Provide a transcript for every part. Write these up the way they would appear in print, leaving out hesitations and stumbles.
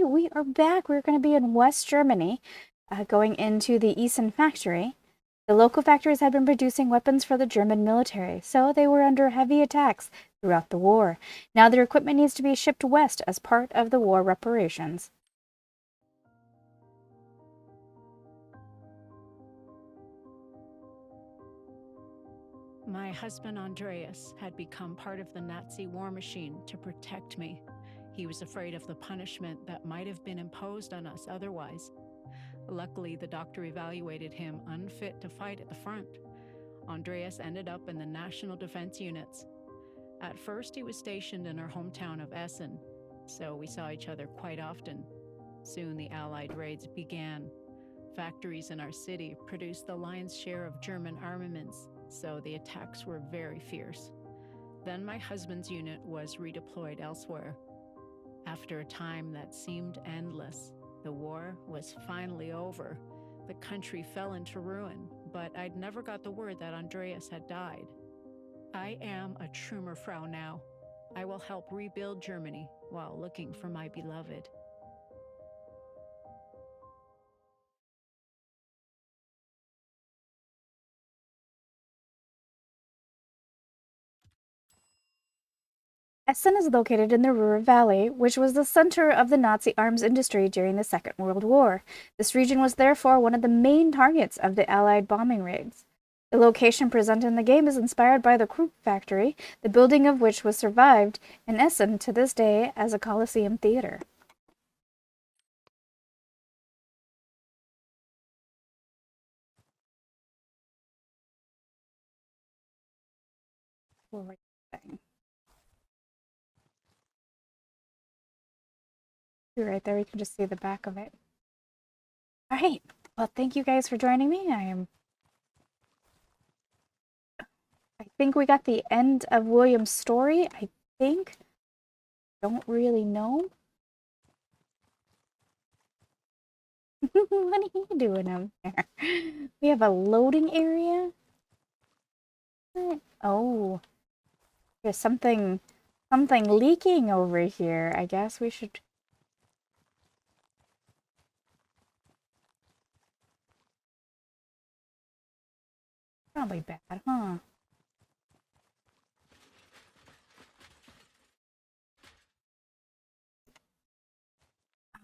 right, we are back. We're going to be in West Germany, going into the Essen factory. The local factories had been producing weapons for the German military, so they were under heavy attacks throughout the war. Now their equipment needs to be shipped west as part of the war reparations. My husband Andreas had become part of the Nazi war machine to protect me. He was afraid of the punishment that might have been imposed on us otherwise. Luckily, the doctor evaluated him unfit to fight at the front. Andreas ended up in the National Defense Units. At first, he was stationed in our hometown of Essen, so we saw each other quite often. Soon, the Allied raids began. Factories in our city produced the lion's share of German armaments, so the attacks were very fierce. Then my husband's unit was redeployed elsewhere. After a time that seemed endless, the war was finally over. The country fell into ruin, but I'd never got the word that Andreas had died. I am a Trümmerfrau now. I will help rebuild Germany while looking for my beloved. Essen is located in the Ruhr Valley, which was the center of the Nazi arms industry during the Second World War. This region was therefore one of the main targets of the Allied bombing raids. The location presented in the game is inspired by the Krupp factory, the building of which was survived in Essen to this day as a Coliseum theater. Right there, you can just see the back of it. All right. Well, thank you guys for joining me. I think we got the end of William's story. I think. Don't really know. What are you doing up there? We have a loading area. Oh, there's something leaking over here. I guess we should. Probably bad, huh?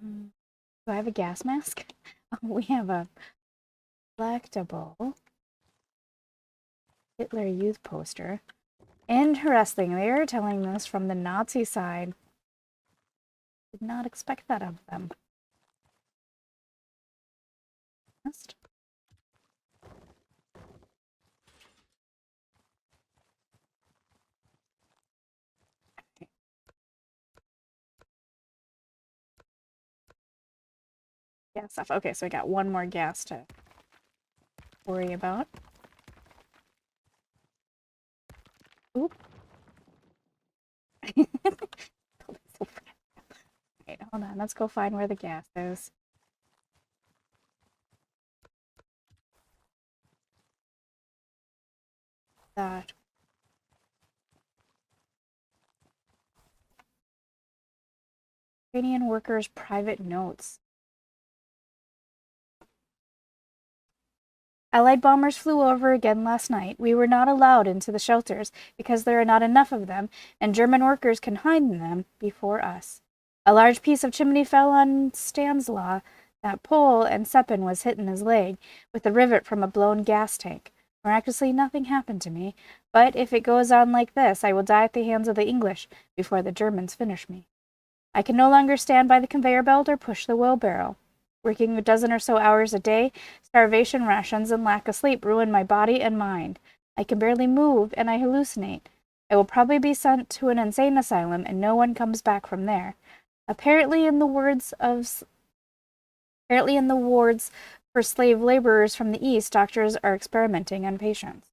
Do I have a gas mask? Oh, we have a collectible Hitler Youth poster. Interesting. They are telling this from the Nazi side. Did not expect that of them. Next. Gas stuff. Okay, so I got one more gas to worry about. Oop. Wait, hold on. Let's go find where the gas is. That. Ukrainian workers' private notes. Allied bombers flew over again last night. We were not allowed into the shelters because there are not enough of them, and German workers can hide in them before us. A large piece of chimney fell on Stanislaw that pole, and Seppin was hit in his leg with a rivet from a blown gas tank. Miraculously, nothing happened to me, but if it goes on like this, I will die at the hands of the English before the Germans finish me. I can no longer stand by the conveyor belt or push the wheelbarrow. Working a dozen or so hours a day, starvation rations and lack of sleep ruin my body and mind. I can barely move, and I hallucinate. I will probably be sent to an insane asylum, and no one comes back from there. Apparently in the wards for slave laborers from the East, doctors are experimenting on patients.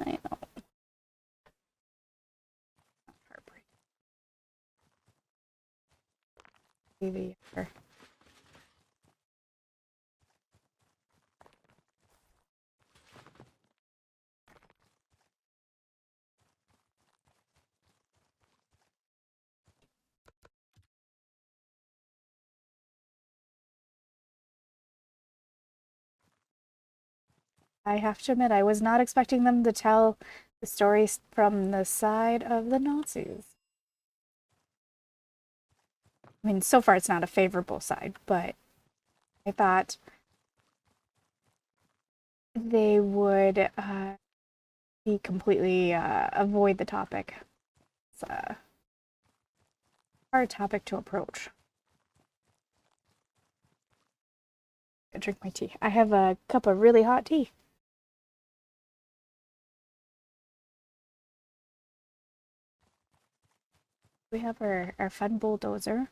I know. Heartbreaking. I have to admit, I was not expecting them to tell the stories from the side of the Nazis. I mean, so far it's not a favorable side, but I thought they would be completely avoid the topic. It's a hard topic to approach. I drink my tea. I have a cup of really hot tea. We have our fun bulldozer.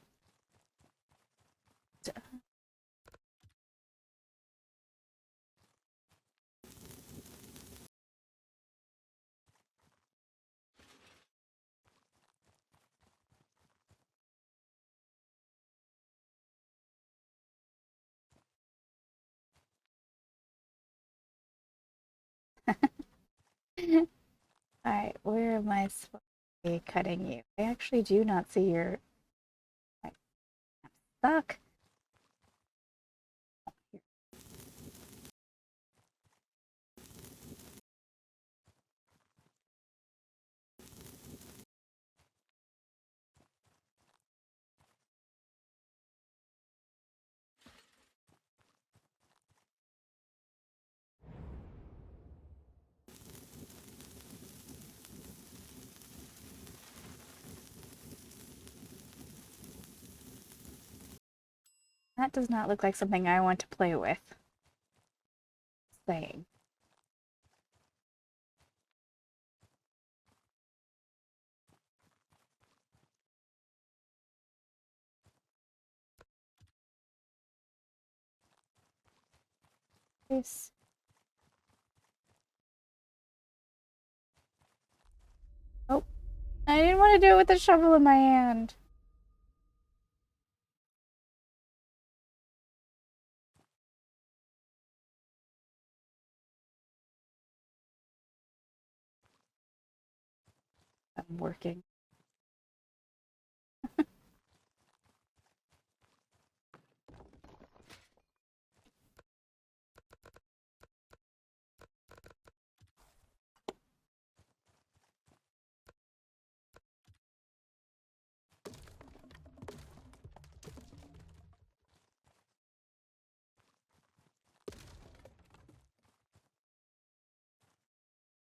Alright, where am I supposed to be cutting you? I actually do not see your... I'm stuck. That does not look like something I want to play with. Saying. This. Oh, I didn't want to do it with the shovel in my hand. I'm working.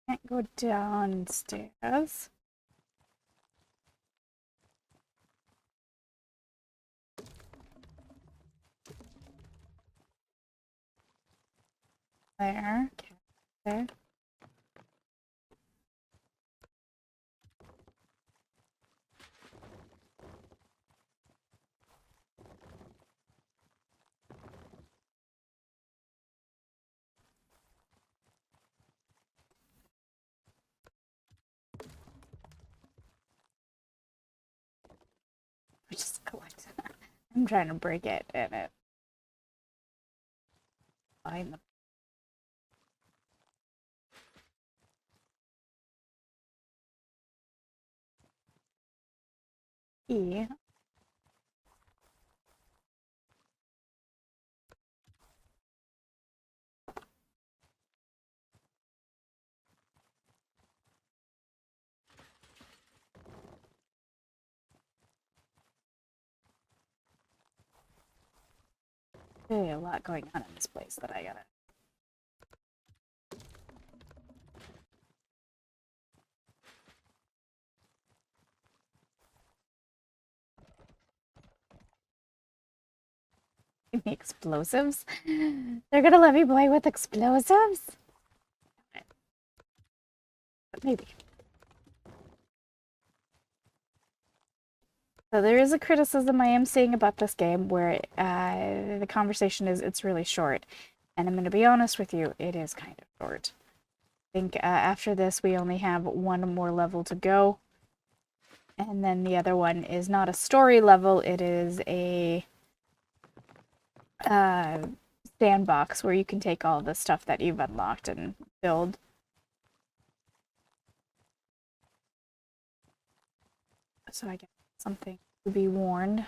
Can't go downstairs. There. Okay. There. I just collect. I'm trying to break it and it find the key. Really a lot going on in this place that I gotta. Give me explosives? They're gonna let me play with explosives? But maybe. So there is a criticism I am seeing about this game where the conversation is it's really short. And I'm going to be honest with you, it is kind of short. I think after this we only have one more level to go. And then the other one is not a story level, it is a sandbox where you can take all the stuff that you've unlocked and build. So I guess something to be warned.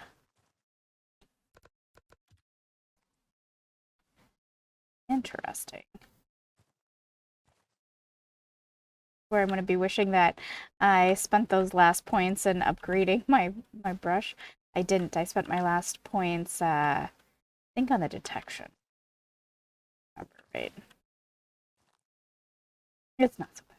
Interesting. where I'm going to be wishing that I spent those last points in upgrading my brush. I didn't. I spent my last points, I think, on the detection. Right. It's not so bad.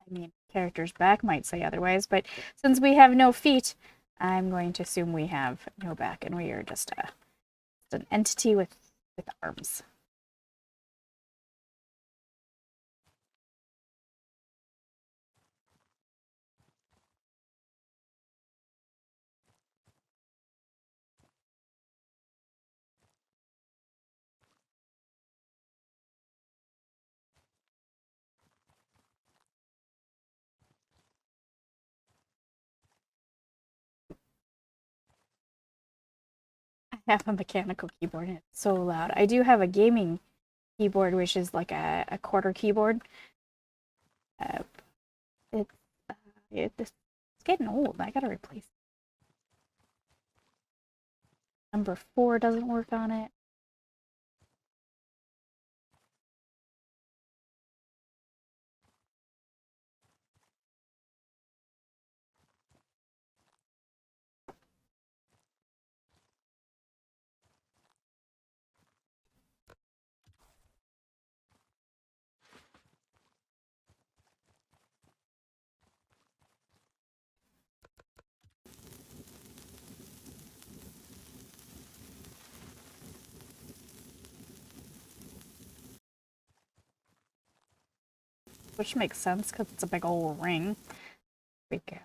I mean, character's back might say otherwise, but since we have no feet, I'm going to assume we have no back, and we are just an entity with arms. I have a mechanical keyboard, and it's so loud. I do have a gaming keyboard, which is like a quarter keyboard. Uh, it's it's getting old. I gotta replace it. Number 4 doesn't work on it. Which makes sense because it's a big old ring. There we go.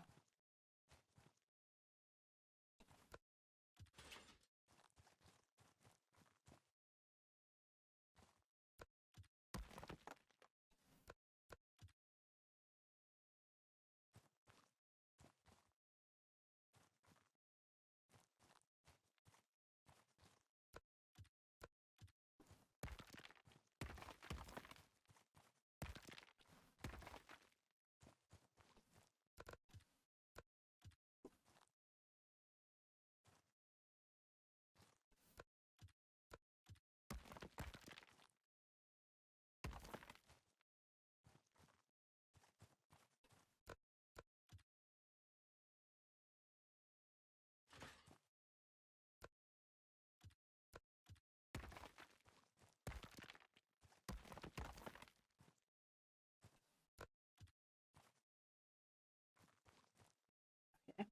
Not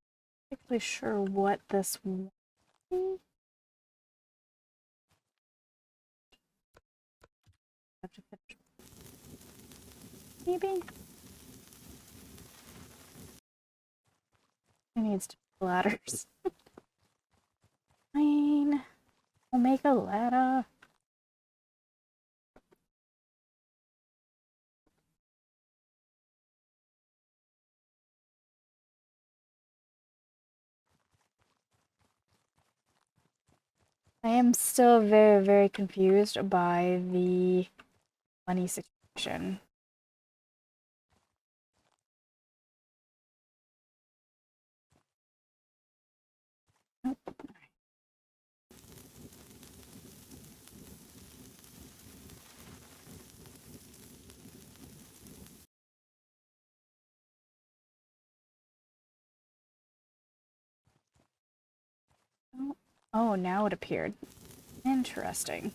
exactly sure what this was. Have to finish. Maybe it needs to be ladders. Fine. We'll make a ladder. I am still very, very confused by the money situation. Nope. Oh, now it appeared. Interesting.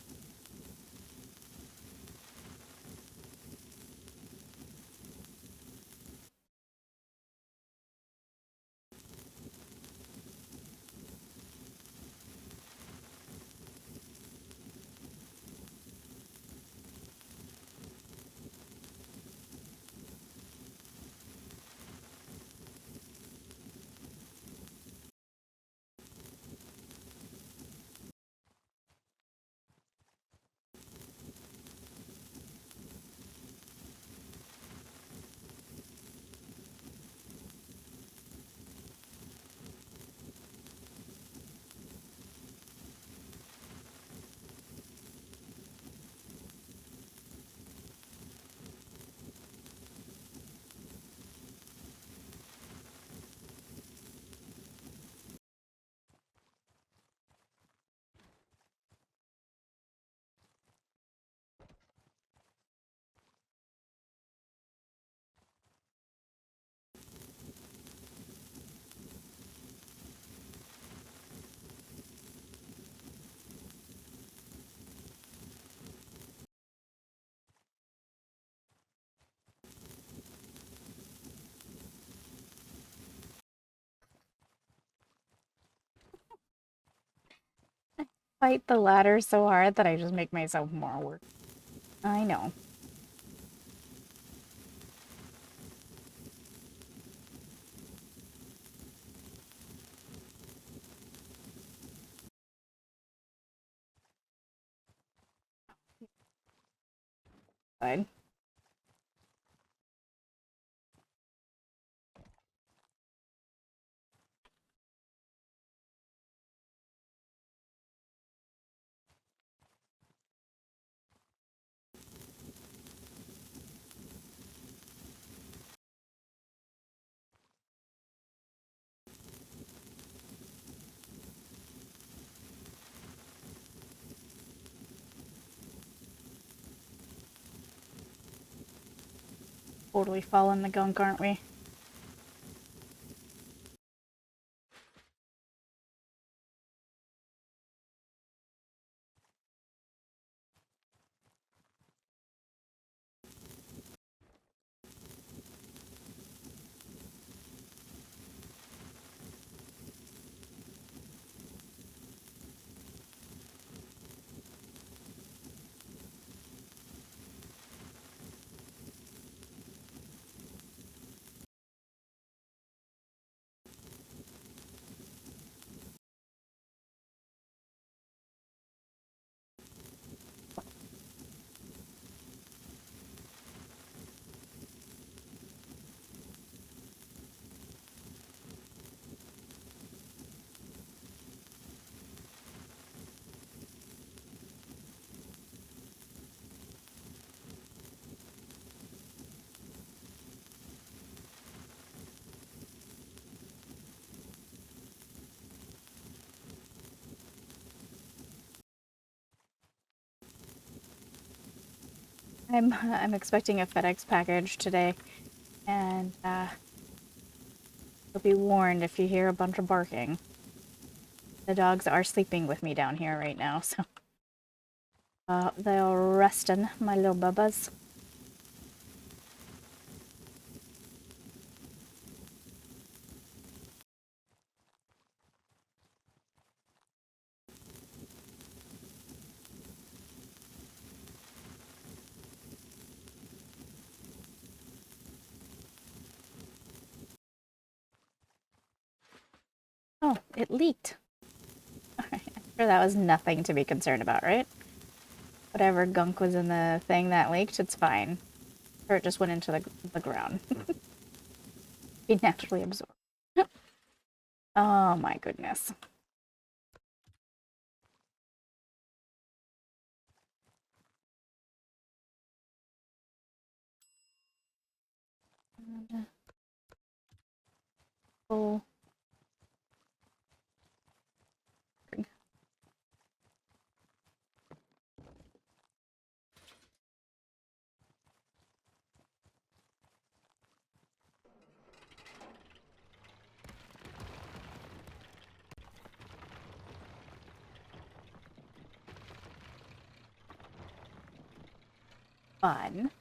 fight the ladder so hard that I just make myself more work. I know. Fine. Totally falling the gunk, aren't we? I'm expecting a FedEx package today, and you'll be warned if you hear a bunch of barking. The dogs are sleeping with me down here right now, so they're resting, my little bubbas. Oh, it leaked. I'm sure that was nothing to be concerned about, right? Whatever gunk was in the thing that leaked, it's fine. Or it just went into the ground. Be naturally absorbed. Oh my goodness. Oh. Fun.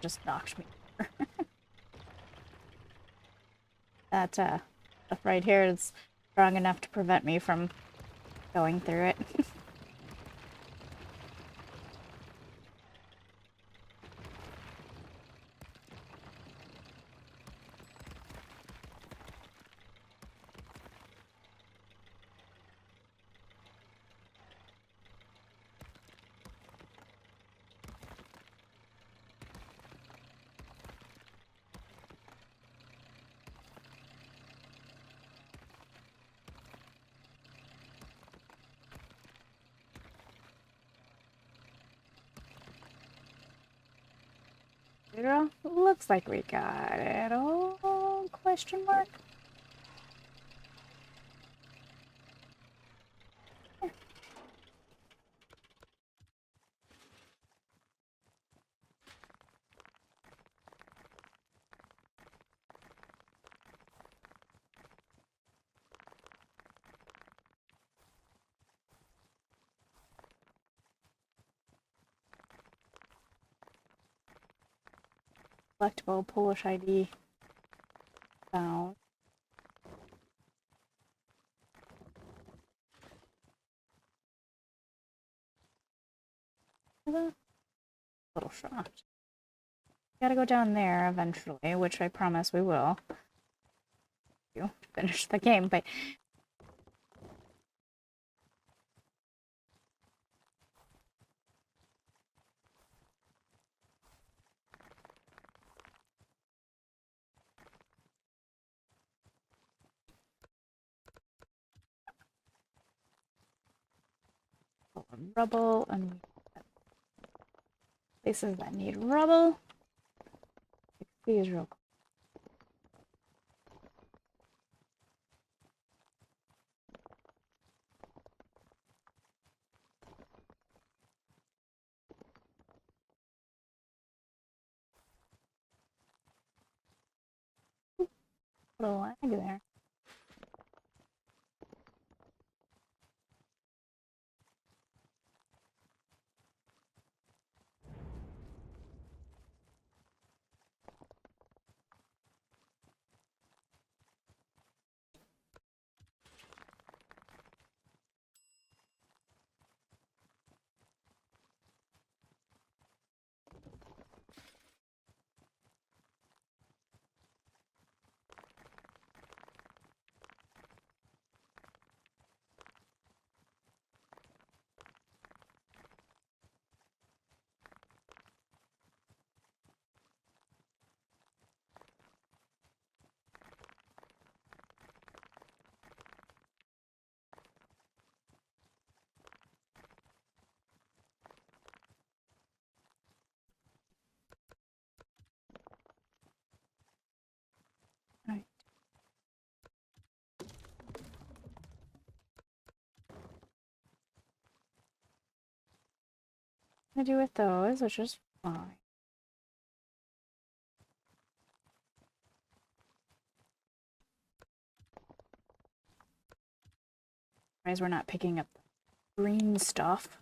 Just knocked me. That stuff right here is strong enough to prevent me from going through it. Girl, looks like we got it all? Question mark? Collectible Polish ID found. Little shot. Gotta go down there eventually, which I promise we will. You finish the game, but rubble and places that need rubble. Fix these real quick. Little lag there. Alright. What do I do with those, which is fine. Otherwise, we're not picking up the green stuff.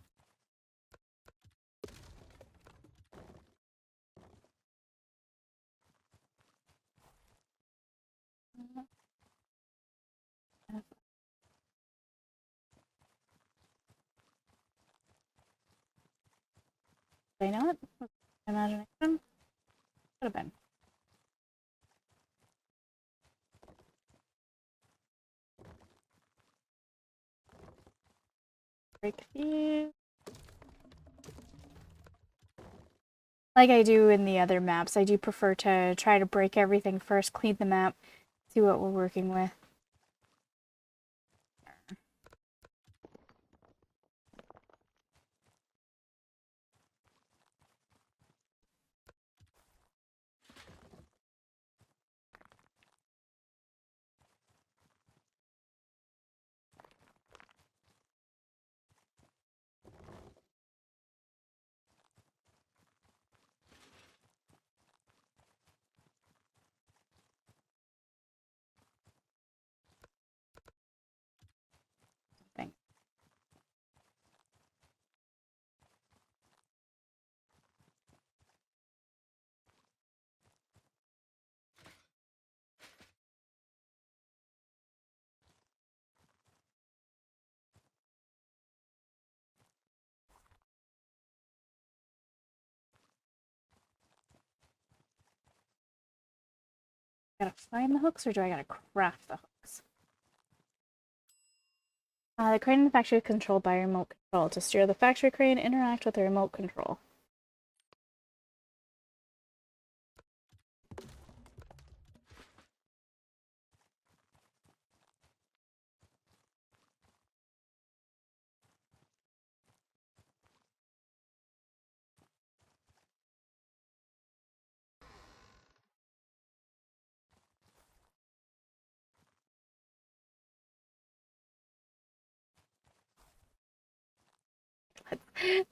Did I not? Imagination? Could have been. Break these. Like I do in the other maps, I do prefer to try to break everything first, clean the map, see what we're working with. Thanks. Gotta find the hooks, or do I gotta craft the hooks? The crane in the factory is controlled by remote control. To steer the factory crane, interact with the remote control.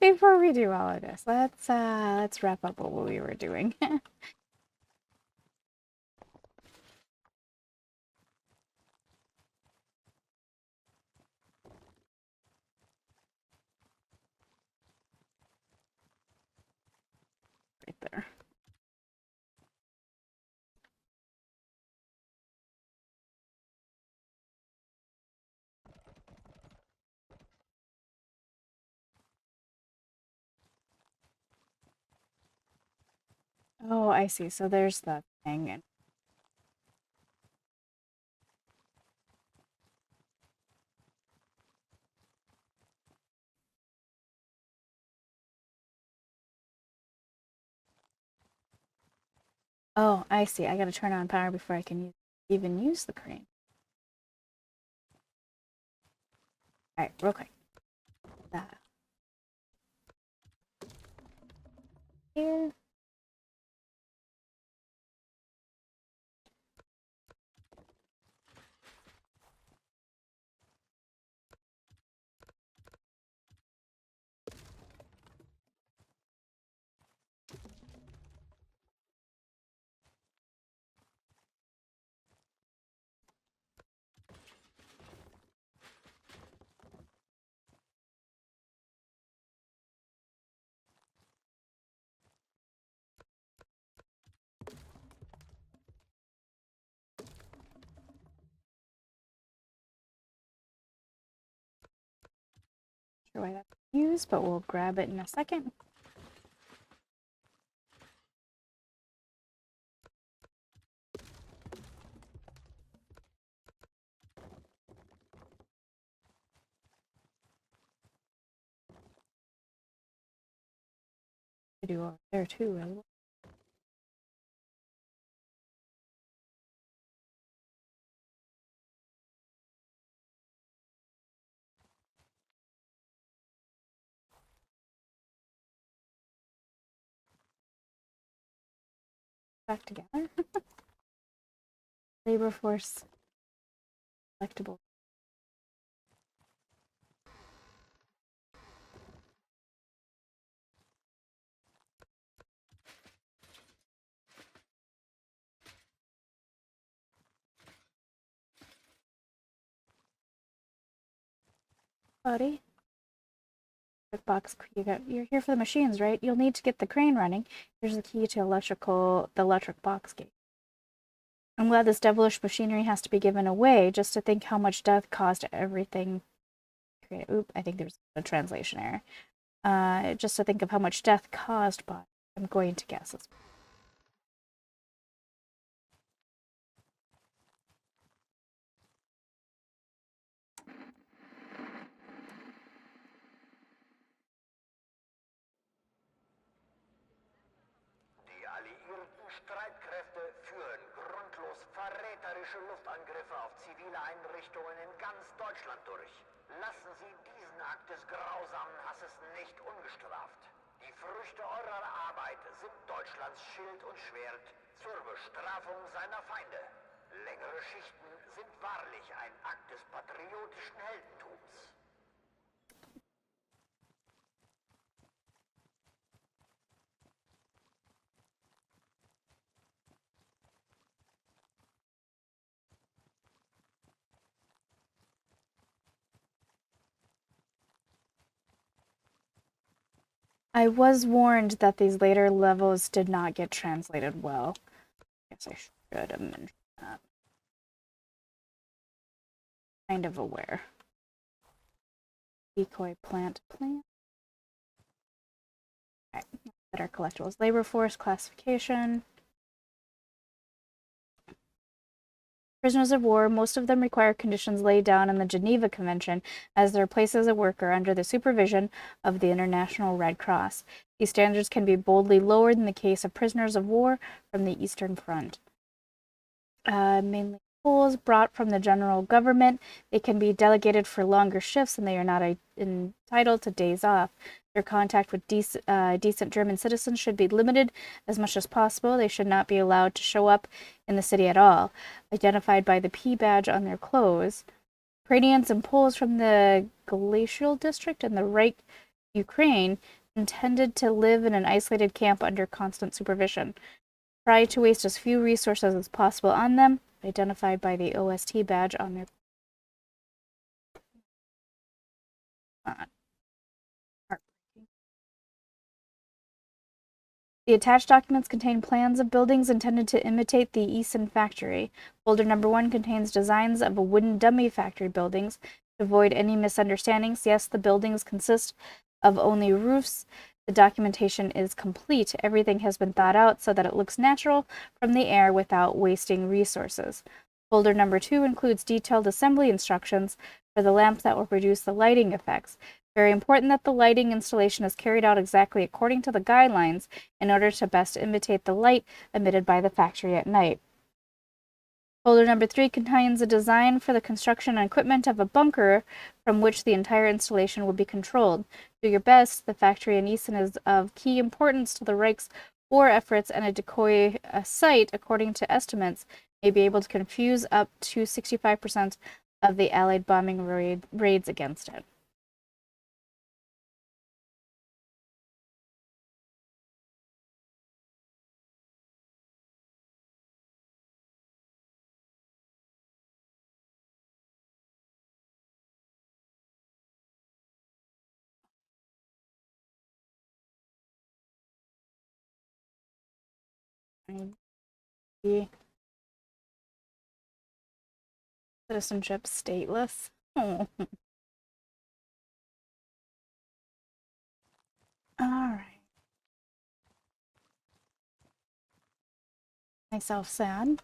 Before we do all of this, let's wrap up what we were doing. Right there. Oh, I see. So there's the thing. And oh, I see. I gotta turn on power before I can even use the crane. Alright, real quick. That. Here. Sure why that's used, but we'll grab it in a second. I do over there too as well. Back together. Labor force collectible. Buddy. Box, you're here for the machines, right? You'll need to get the crane running. Here's the key to the electric box gate. I'm glad this devilish machinery has to be given away, just to think how much death caused everything. Oop, I think there's a translation error. Just to think of how much death caused by, I'm going to guess this. Die alliierten Streitkräfte führen grundlos verräterische Luftangriffe auf zivile Einrichtungen in ganz Deutschland durch. Lassen Sie diesen Akt des grausamen Hasses nicht ungestraft. Die Früchte eurer Arbeit sind Deutschlands Schild und Schwert zur Bestrafung seiner Feinde. Längere Schichten sind wahrlich ein Akt des patriotischen Heldentums. I was warned that these later levels did not get translated well. I guess I should have mentioned that. Kind of aware. Decoy plant. Alright, that are collectibles. Labor force classification. Prisoners of war, most of them require conditions laid down in the Geneva Convention as their places of work are under the supervision of the International Red Cross. These standards can be boldly lowered in the case of prisoners of war from the Eastern Front. Mainly Poles brought from the general government. They can be delegated for longer shifts and they are not entitled to days off. Their contact with decent German citizens should be limited as much as possible. They should not be allowed to show up in the city at all, identified by the P badge on their clothes. Ukrainians and Poles from the Glacial District and the Reich, Ukraine, intended to live in an isolated camp under constant supervision. Try to waste as few resources as possible on them, identified by the OST badge on their The attached documents contain plans of buildings intended to imitate the Essen factory. Folder number 1 contains designs of a wooden dummy factory buildings. To avoid any misunderstandings, yes, the buildings consist of only roofs. The documentation is complete. Everything has been thought out so that it looks natural from the air without wasting resources. Folder number 2 includes detailed assembly instructions for the lamps that will produce the lighting effects. Very important that the lighting installation is carried out exactly according to the guidelines in order to best imitate the light emitted by the factory at night. Folder number 3 contains a design for the construction and equipment of a bunker from which the entire installation will be controlled. Do your best. The factory in Essen is of key importance to the Reich's war efforts, and a decoy site, according to estimates, may be able to confuse up to 65% of the Allied bombing raids against it. The citizenship stateless. Oh. All right. Myself sad.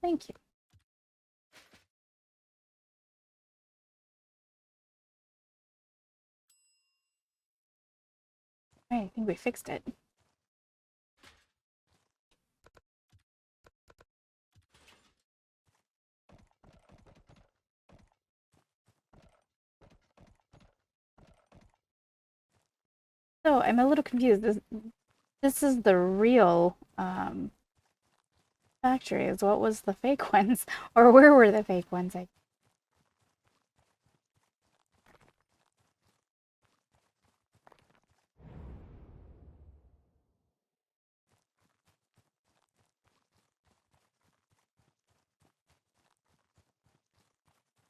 Thank you. All right, I think we fixed it. So I'm a little confused. This is the real factories. What was the fake ones? Or where were the fake ones? I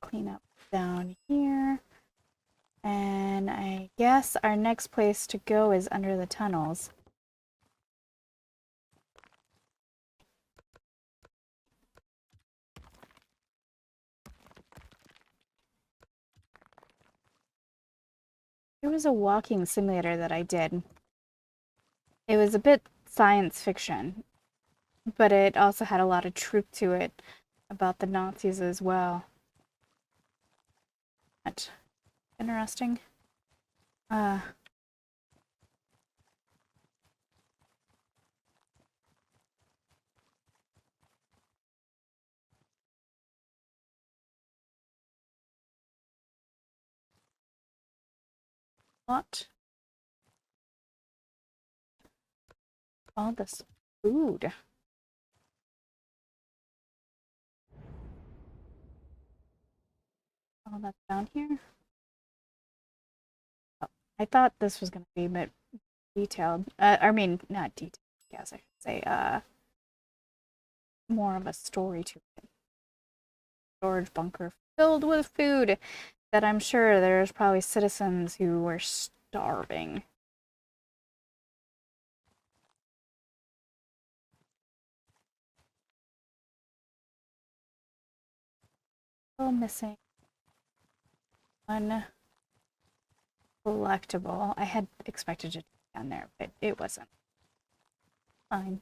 clean up down here. And I guess our next place to go is under the tunnels. There was a walking simulator that I did. It was a bit science fiction, but it also had a lot of truth to it about the Nazis as well. That's interesting. What? All this food. All that's down here. Oh, I thought this was gonna be a bit detailed. I mean, not detailed. Yes, I should say. More of a story to it. Storage bunker filled with food that I'm sure there's probably citizens who were starving. Still missing one collectible. I had expected it to be down there, but it wasn't. Fine.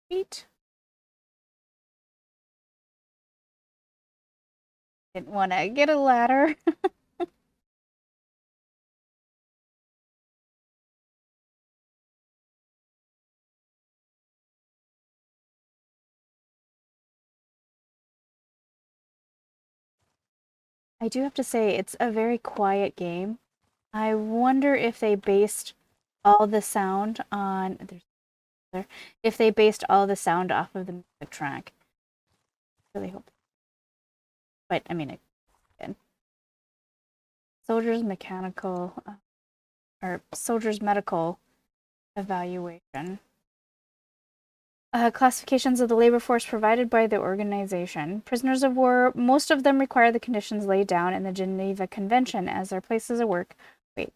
Sweet. Didn't want to get a ladder. I do have to say, it's a very quiet game. I wonder if they based all the sound on if they based all the sound off of the music track. Really hope. But I mean, again, soldiers mechanical or soldiers medical evaluation. Classifications of the labor force provided by the organization. Prisoners of war, most of them require the conditions laid down in the Geneva Convention as their places of work. Wait,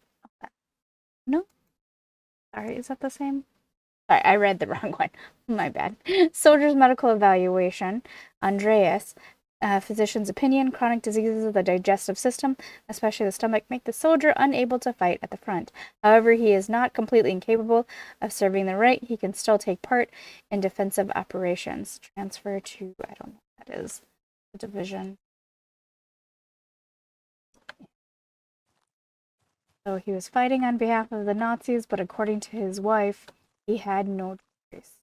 no? Sorry, is that the same? Sorry, I read the wrong one. My bad. Soldiers' medical evaluation. Andreas. Physician's opinion. Chronic diseases of the digestive system, especially the stomach, make the soldier unable to fight at the front. However, he is not completely incapable of serving the right. He can still take part in defensive operations. Transfer to, I don't know what that is, the division. So he was fighting on behalf of the Nazis, but according to his wife, he had no choice.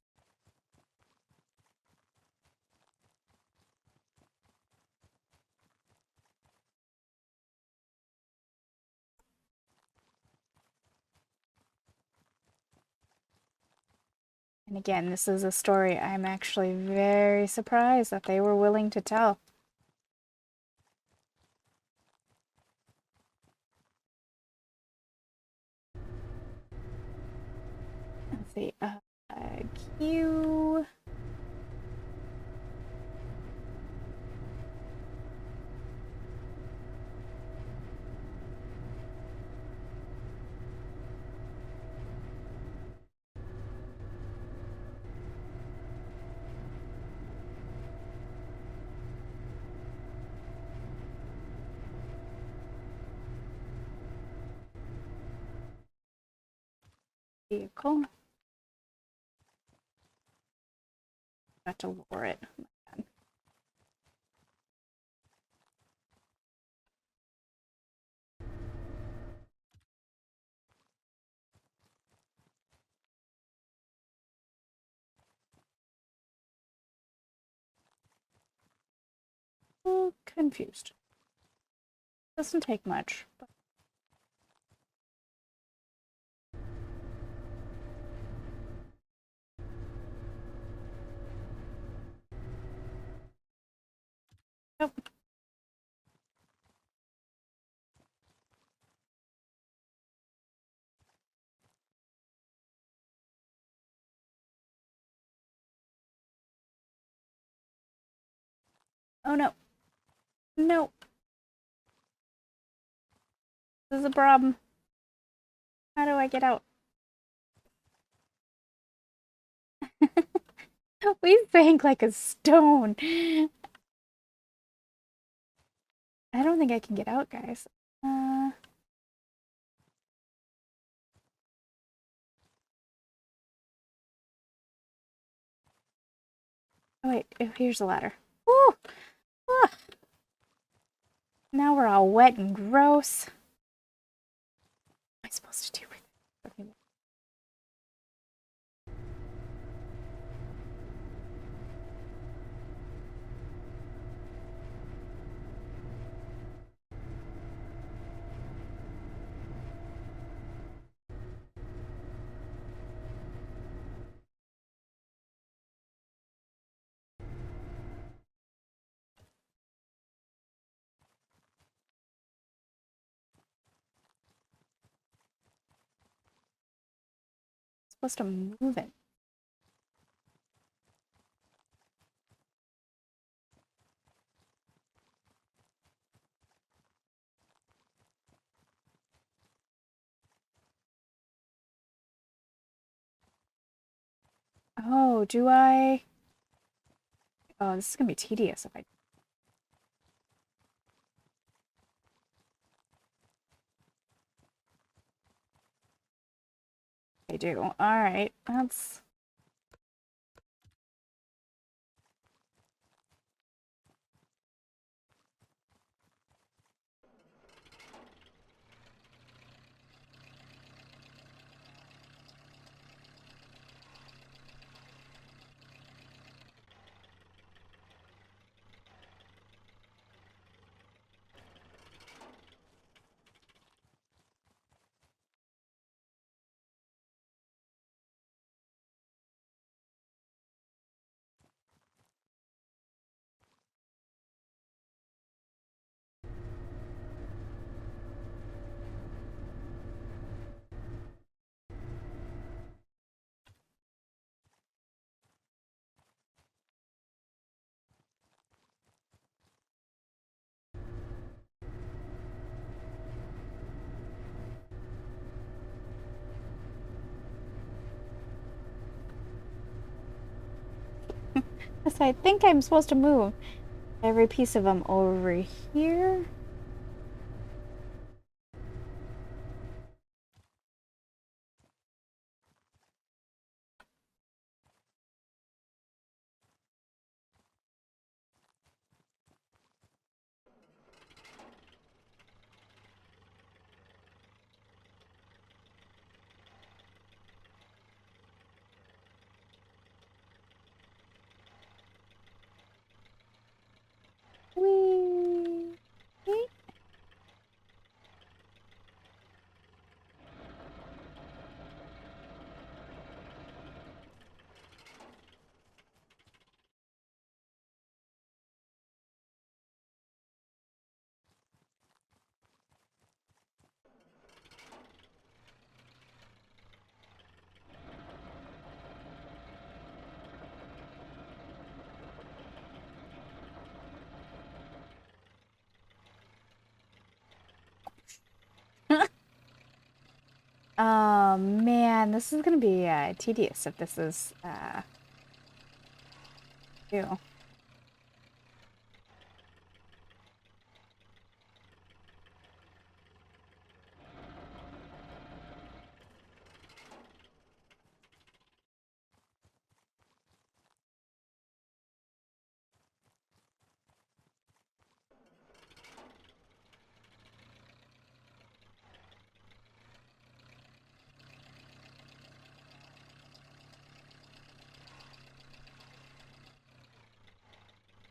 And again, this is a story I'm actually very surprised that they were willing to tell. Let's see. Q. Vehicle. Got to lower it. Oh, confused. Doesn't take much. But... Nope. Oh no. No. This is a problem. How do I get out? We sank like a stone. I don't think I can get out, guys. Oh wait, here's the ladder. Woo! Ah. Now we're all wet and gross. What am I supposed to do with it? I'm supposed to move it. Oh, do I? Oh, this is gonna be tedious if I. I do. All right, that's. So I think I'm supposed to move every piece of them over here. Whee! Oh man, this is gonna be tedious if this is new.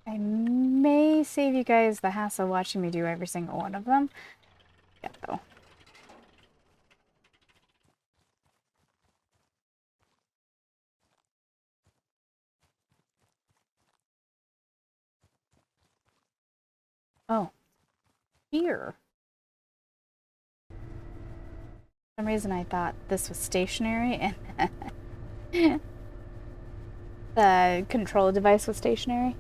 I may save you guys the hassle watching me do every single one of them. Yeah, though. Oh, here. For some reason I thought this was stationary and the control device was stationary.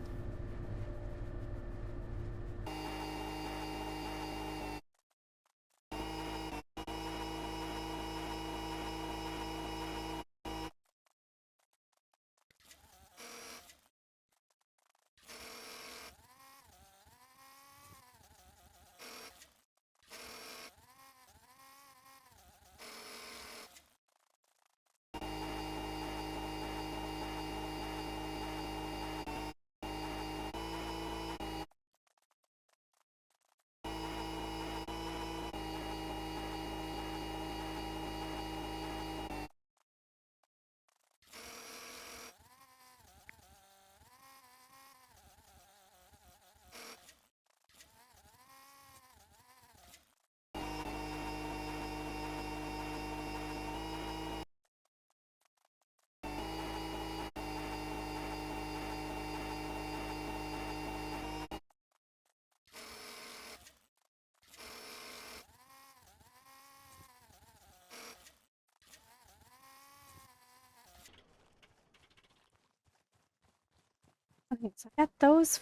Okay, so I got those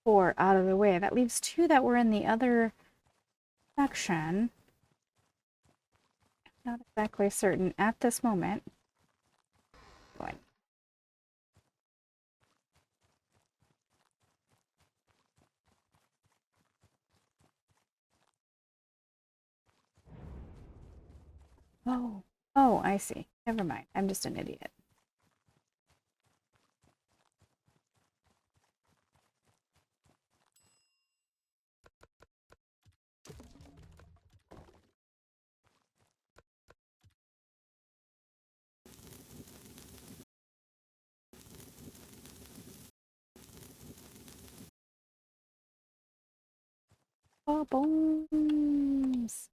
4 out of the way. That leaves 2 that were in the other section. Not exactly certain at this moment. Going. Oh, oh, I see. Never mind. I'm just an idiot. Oh, bones.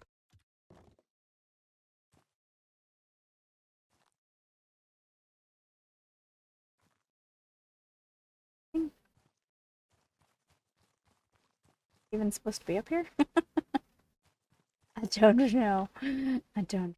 Even supposed to be up here? I don't know. I don't.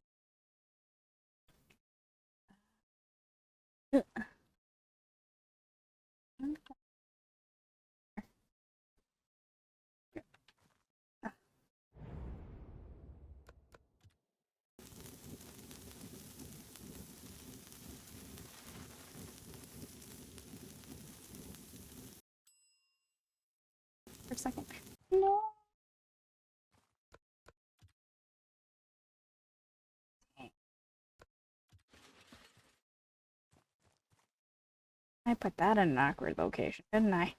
for a second. No. I put that in an awkward location, didn't I?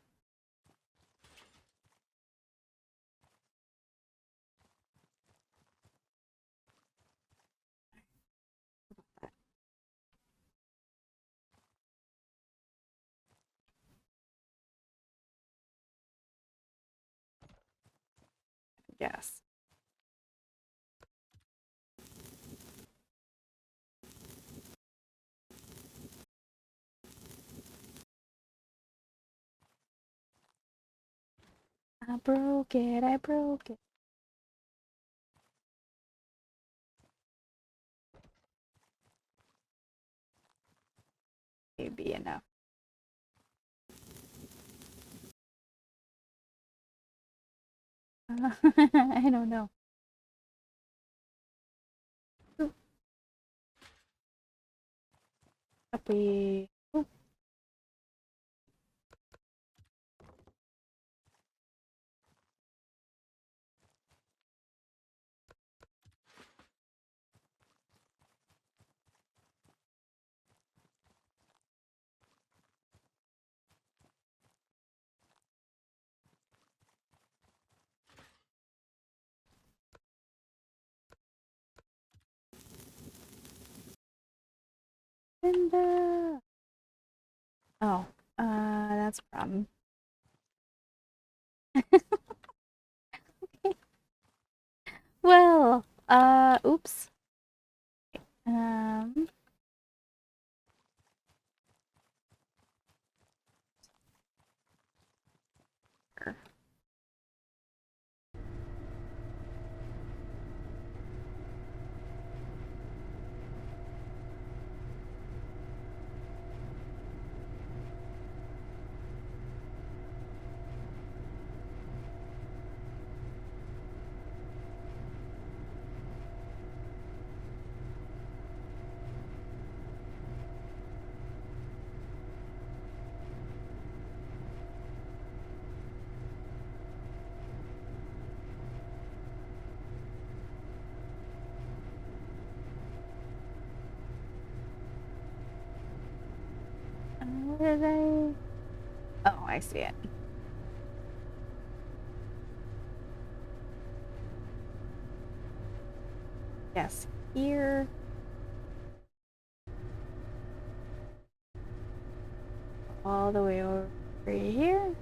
Yes. I broke it, I broke it. Maybe enough. I don't know. Oop. Uppy. Oop. Linda. Oh, that's a problem. Well, oops. Um, where did I? Oh, I see it. Yes, here. All the way over here.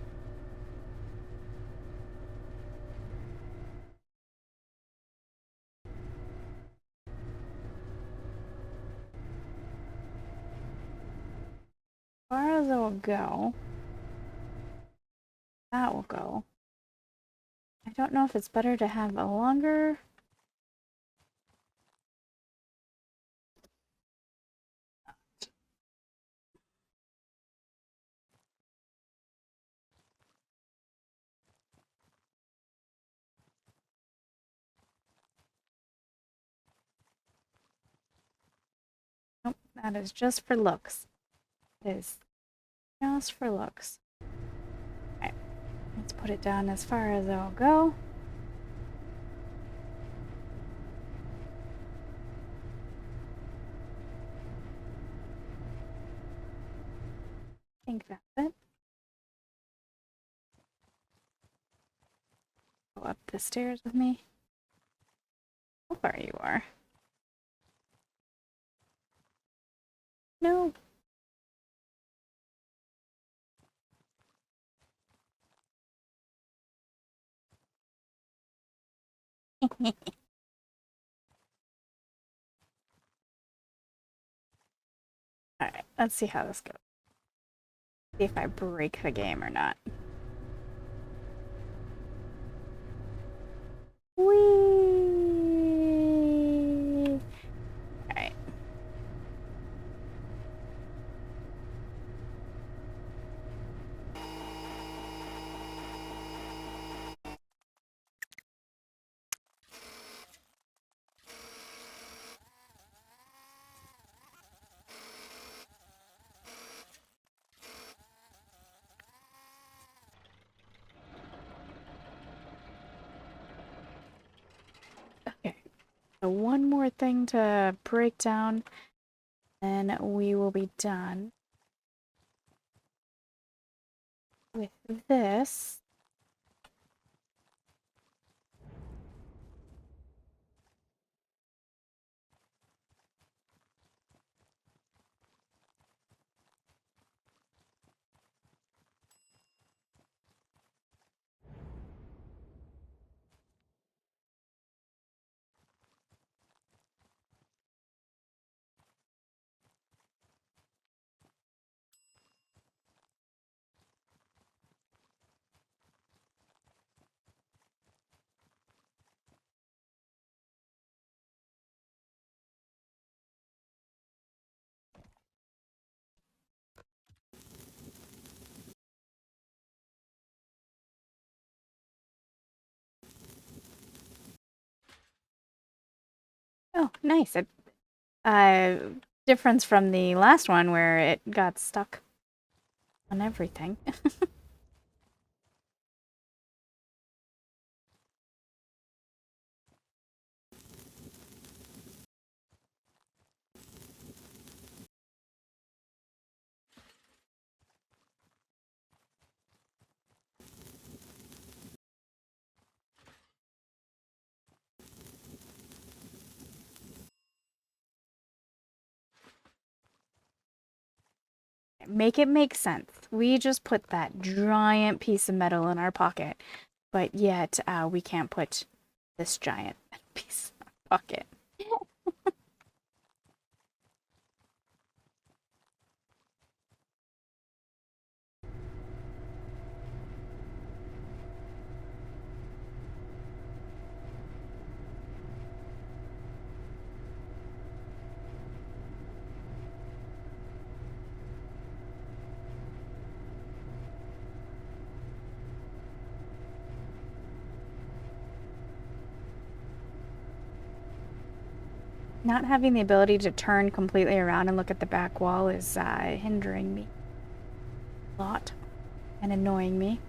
As far as it will go, that will go. I don't know if it's better to have a longer. Nope, that is just for looks. It is just for looks. Alright, let's put it down as far as it'll go. I think that's it. Go up the stairs with me. How far you are. No. Alright, let's see how this goes. See if I break the game or not. Whee! Alright. So one more thing to break down, then we will be done with this. Oh, nice. Difference from the last one where it got stuck on everything. Make it make sense. We just put that giant piece of metal in our pocket, but yet we can't put this giant piece in our pocket. Not having the ability to turn completely around and look at the back wall is hindering me a lot and annoying me.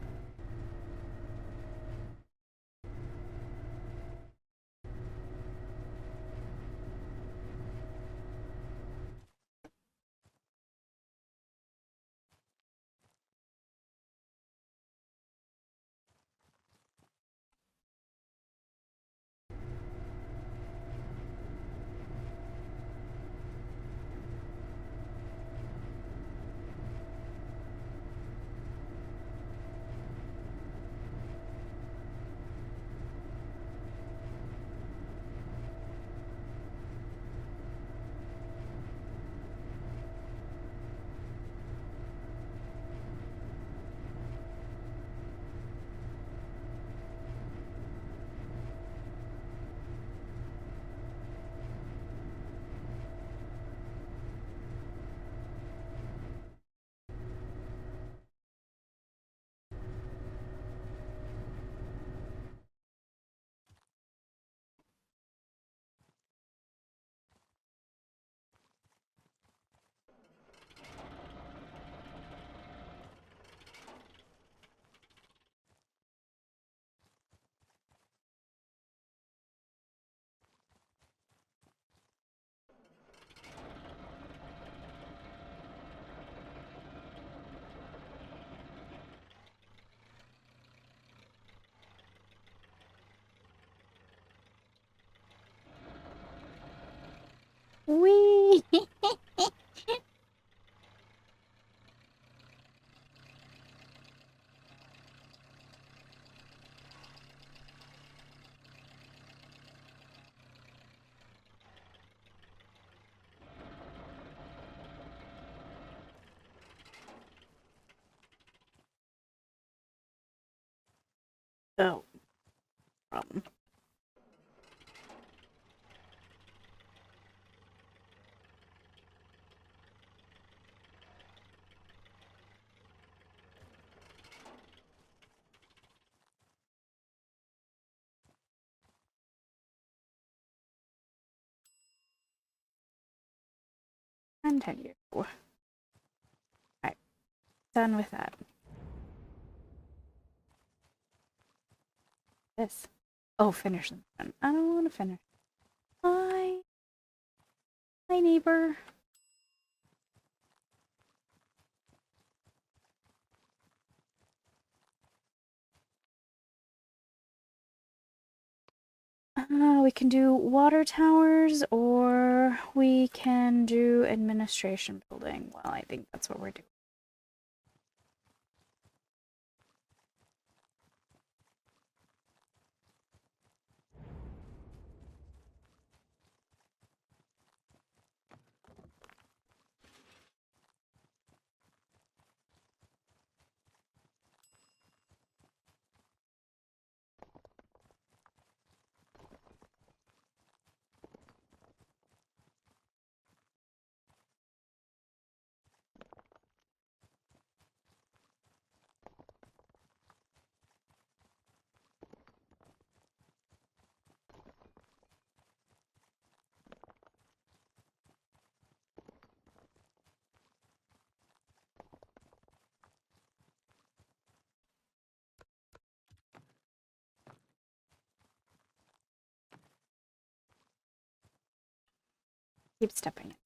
Wee! Oh, problem. Continue. Alright, done with that. This. Oh, finish them. I don't want to finish. I Hi, neighbor. We can do water towers or we can do administration building. Well, I think that's what we're doing. Keep stepping it.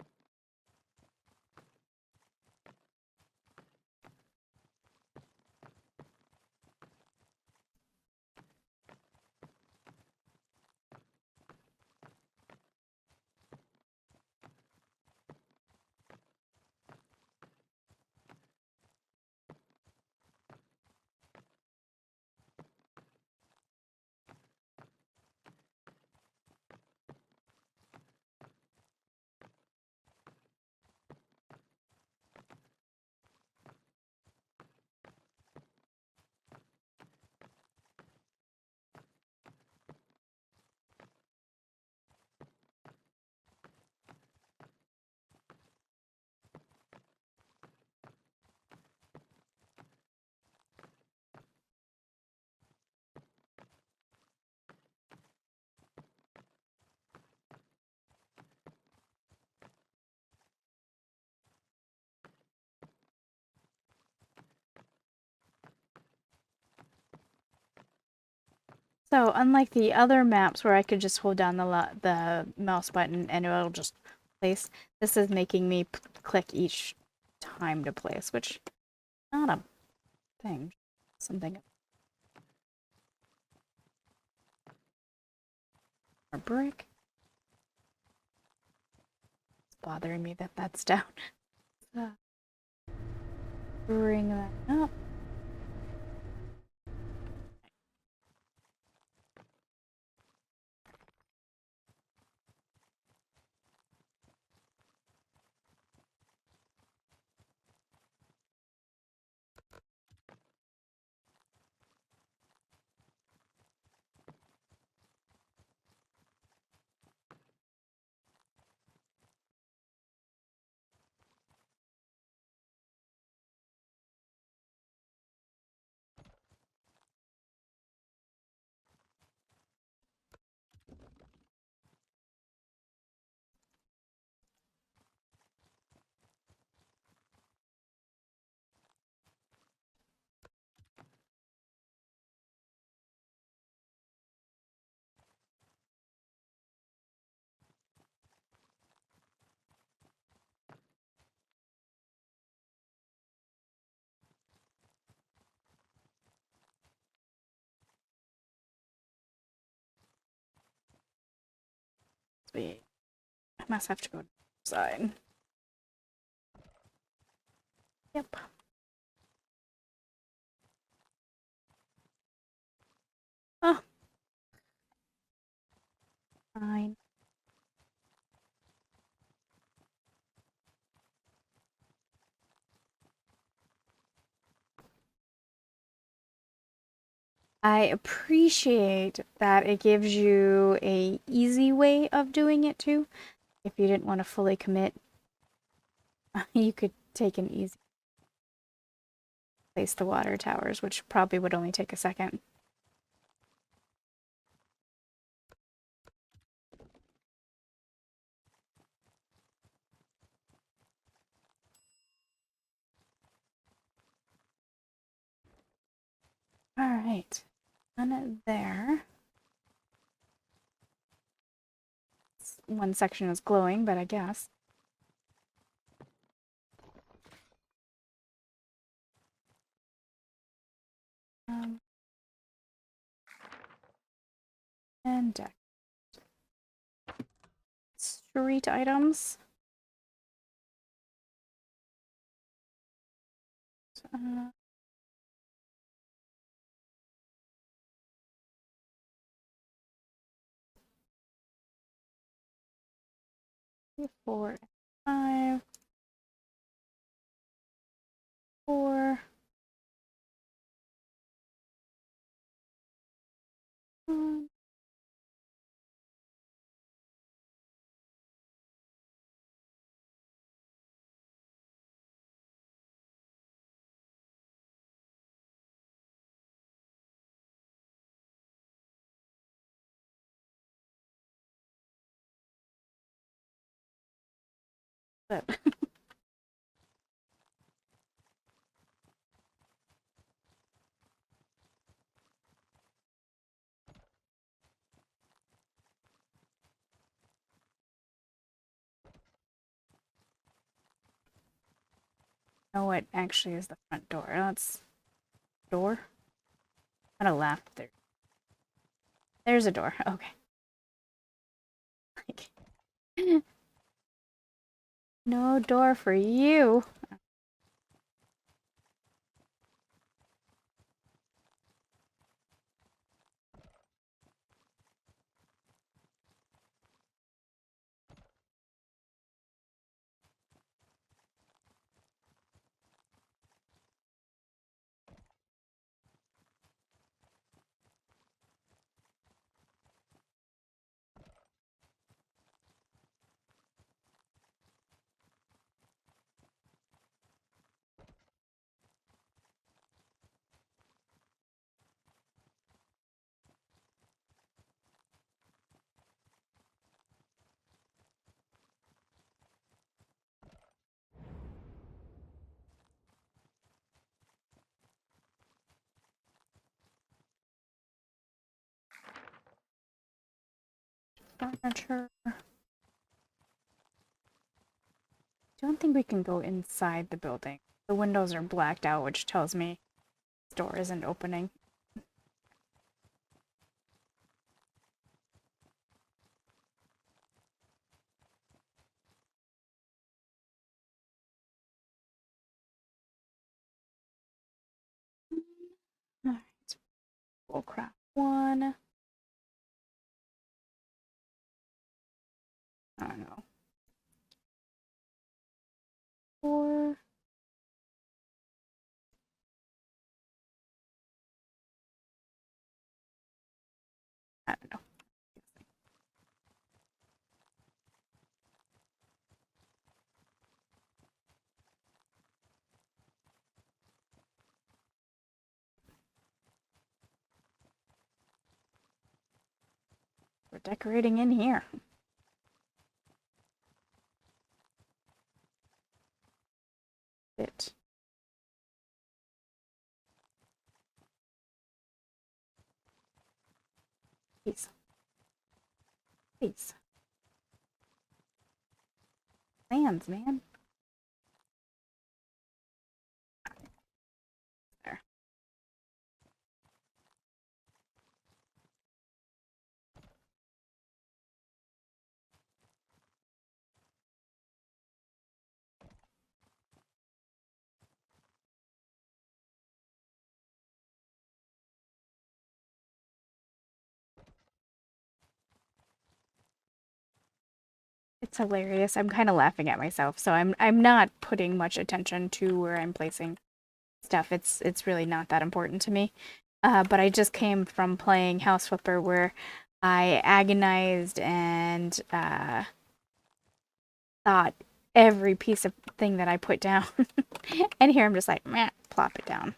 So, unlike the other maps where I could just hold down the mouse button and it'll just place, this is making me click each time to place, which not a thing. Something. A brick. It's bothering me that that's down. Bring that up. Sweet. I must have to go outside. Yep. Oh. Fine. I appreciate that it gives you a easy way of doing it too. If you didn't want to fully commit, you could take an easy place the water towers, which probably would only take a second. All right, on there. One section is glowing, but I guess. And deck. Street items. Uh, Four, five, four. One. But no, it actually is the front door. That's door. I'm gonna laugh there. There's a door. Okay. No door for you. Furniture. Don't think we can go inside the building. The windows are blacked out, which tells me the door isn't opening. Alright. We'll craft one. I don't know. Four. I don't know. We're decorating in here. It. Please. Please. Lands, man. There. It's hilarious. I'm kind of laughing at myself, so I'm not putting much attention to where I'm placing stuff. It's really not that important to me. But I just came from playing House Flipper where I agonized and thought every piece of thing that I put down. And here I'm just like, meh, plop it down.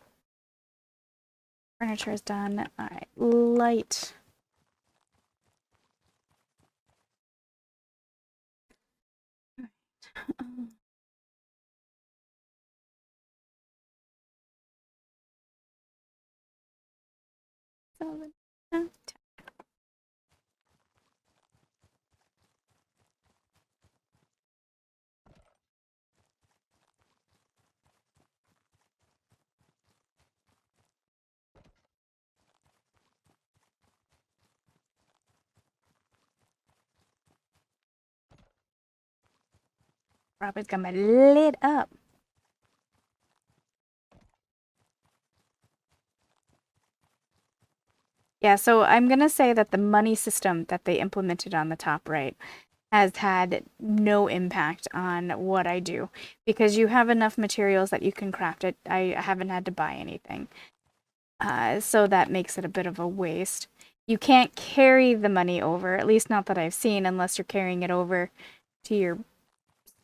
Furniture is done. Alright, light. Seven, 10. Probably got my lid up. Yeah, so I'm going to say that the money system that they implemented on the top right has had no impact on what I do because you have enough materials that you can craft it. I haven't had to buy anything. So that makes it a bit of a waste. You can't carry the money over, at least not that I've seen, unless you're carrying it over to your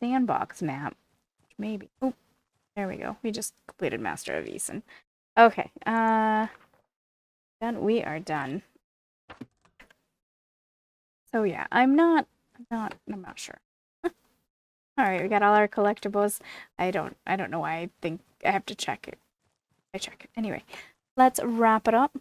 sandbox map. Maybe. Oh, there we go. We just completed Master of Essen. Okay, done. We are done. So yeah, I'm not sure. All right, we got all our collectibles. I don't know why I think I have to check it. I check it. Anyway, let's wrap it up.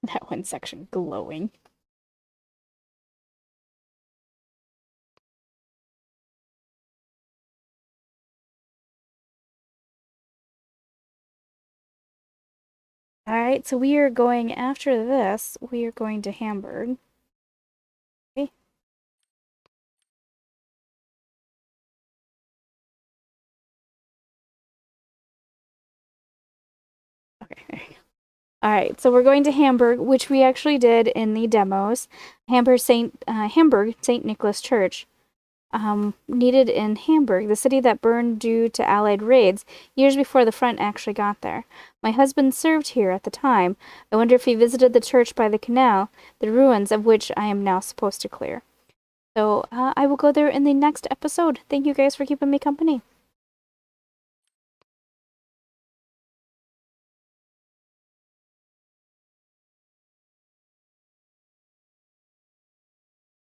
That one section glowing. All right, so we are going after this. We are going to Hamburg. Okay. Okay. There you go. All right, so we're going to Hamburg, which we actually did in the demos. Hamburg St. Nicholas Church. Needed in Hamburg, the city that burned due to Allied raids years before the front actually got there. My husband served here at the time. I wonder if he visited the church by the canal, the ruins of which I am now supposed to clear. So I will go there in the next episode. Thank you guys for keeping me company.